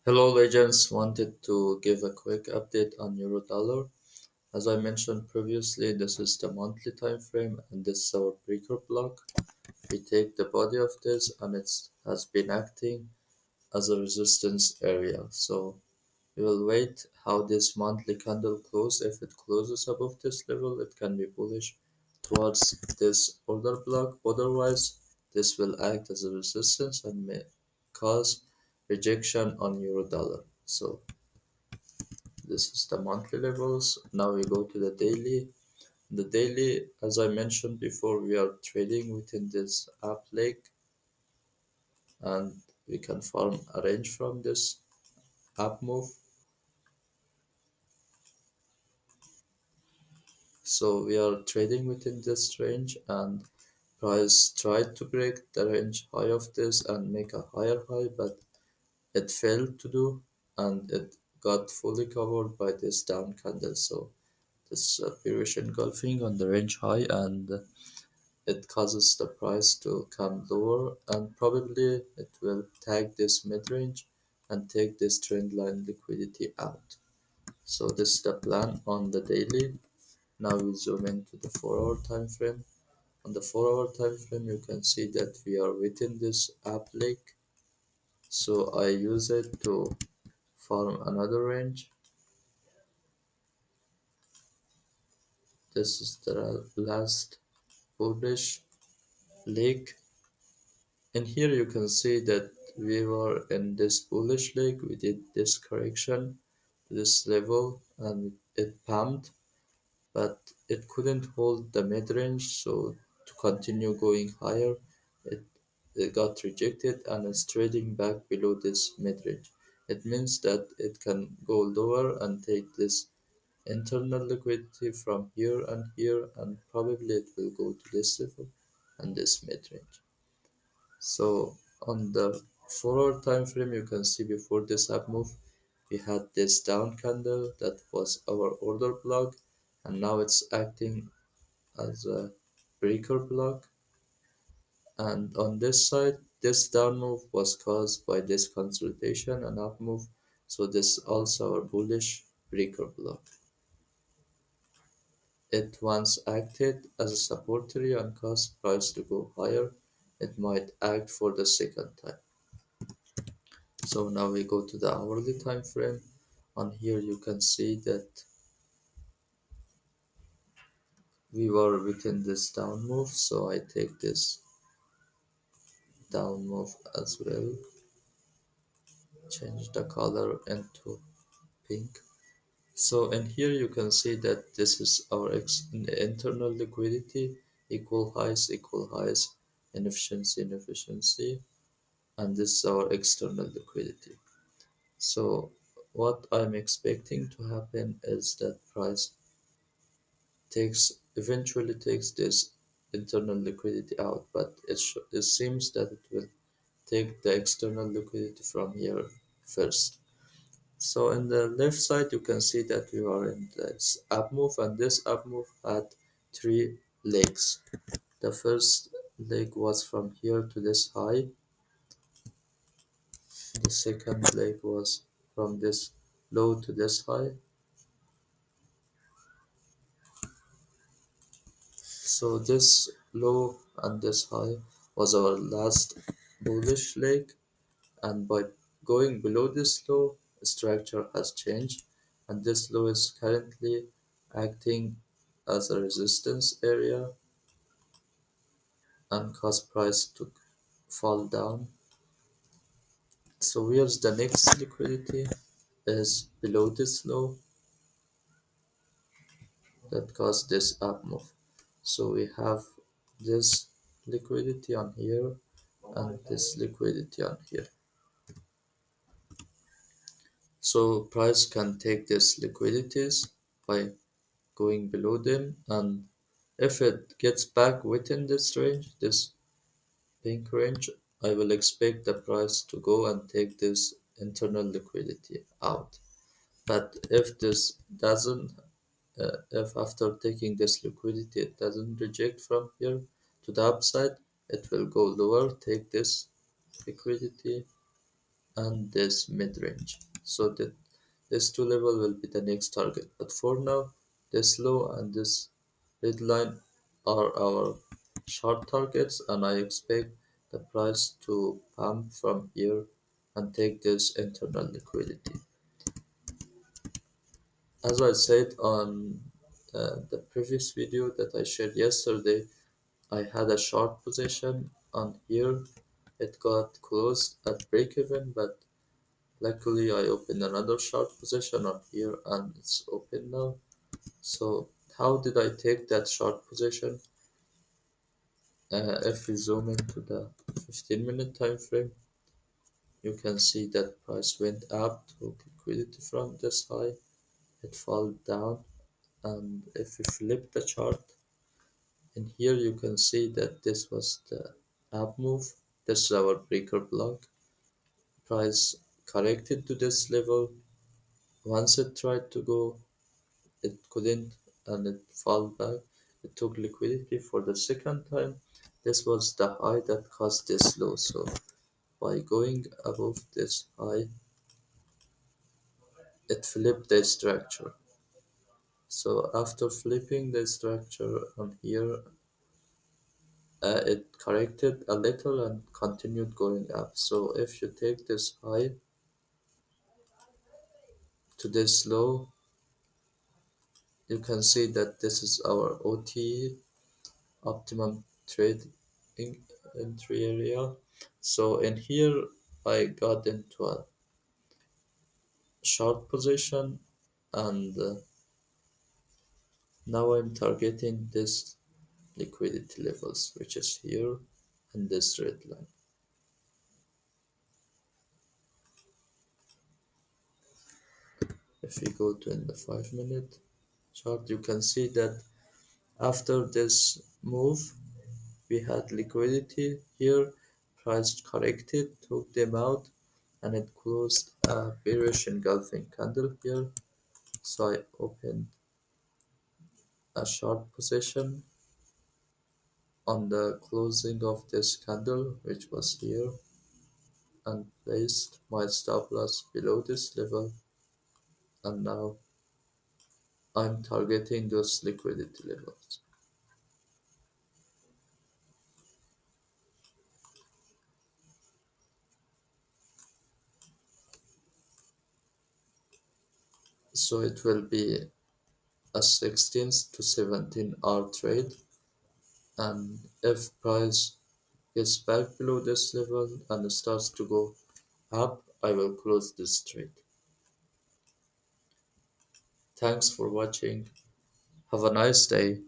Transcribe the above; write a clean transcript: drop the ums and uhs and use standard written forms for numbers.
Hello legends, wanted to give a quick update on euro dollar. As I mentioned previously, this is the monthly time frame and this is our breaker block. We take the body of this and it has been acting as a resistance area. So we will wait how this monthly candle closes. If it closes above this level, it can be bullish towards this order block. Otherwise, this will act as a resistance and may cause rejection on euro dollar. So this is the monthly levels. Now we go to the daily. The daily, as I mentioned before, we are trading within this app lake and we can form a range from this app move. So we are trading within this range and price tried to break the range high of this and make a higher high, but it failed to do and it got fully covered by this down candle. So this bearish engulfing on the range high and it causes the price to come lower and probably it will tag this mid-range and take this trend line liquidity out. So this is the plan on the daily. Now we zoom into the 4-hour time frame. On the 4-hour time frame you can see that we are within this app lake. So I use it to form another range. This is the last bullish lake. And here you can see that we were in this bullish leg. We did this correction to this level and it pumped, but it couldn't hold the mid-range. So to continue going higher, it, it got rejected and it's trading back below this mid-range. It means that it can go lower and take this internal liquidity from here and probably it will go to this level and this mid-range. So on the 4-hour time frame, you can see before this up move, we had this down candle that was our order block, and now it's acting as a breaker block. And on this side, this down move was caused by this consolidation and up move. So this is also our bullish breaker block. It once acted as a support area and caused price to go higher. It might act for the second time. So now we go to the hourly time frame. On here you can see that we were within this down move, so I take this down move as well, change the color into pink. So in here you can see that this is our internal liquidity, equal highs, inefficiency, and this is our external liquidity. So what I'm expecting to happen is that price eventually takes this internal liquidity out, but it seems that it will take the external liquidity from here first. So in the left side, you can see that we are in this up move, and this up move had three legs. The first leg was from here to this high. The second leg was from this low to this high. So this low and this high was our last bullish leg, and by going below this low, structure has changed, and this low is currently acting as a resistance area and cause price to fall down. So where's the next liquidity is below this low that caused this up move. So we have this liquidity on here and this liquidity on here. So price can take these liquidities by going below them, and if it gets back within this range, this pink range, I will expect the price to go and take this internal liquidity out. But if this doesn't, if after taking this liquidity it doesn't reject from here to the upside, it will go lower, take this liquidity and this mid-range. So that this two level will be the next target. But for now, this low and this red line are our short targets, and I expect the price to pump from here and take this internal liquidity. As I said on the previous video that I shared yesterday, I had a short position on here. It got closed at break even, but luckily I opened another short position on here and it's open now. So how did I take that short position? If we zoom into the 15-minute time frame, you can see that price went up, took liquidity from this high, it fell down, and if we flip the chart, in here you can see that this was the up move. This is our breaker block. Price corrected to this level. Once it tried to go, it couldn't, and it fell back. It took liquidity for the second time. This was the high that caused this low. So by going above this high, it flipped the structure. So after flipping the structure on here, it corrected a little and continued going up. So if you take this high to this low, you can see that this is our OT, optimum trade entry area. So in here, I got into a short position, and now I'm targeting this liquidity levels, which is here and this red line. If we go to in the 5-minute chart, you can see that after this move, we had liquidity here, price corrected, took them out, and it closed a bearish engulfing candle here. So I opened a short position on the closing of this candle, which was here, and placed my stop loss below this level, and now I'm targeting those liquidity levels. So it will be a 16 to 17 hour trade, and if price gets back below this level and starts to go up, I will close this trade. Thanks for watching. Have a nice day.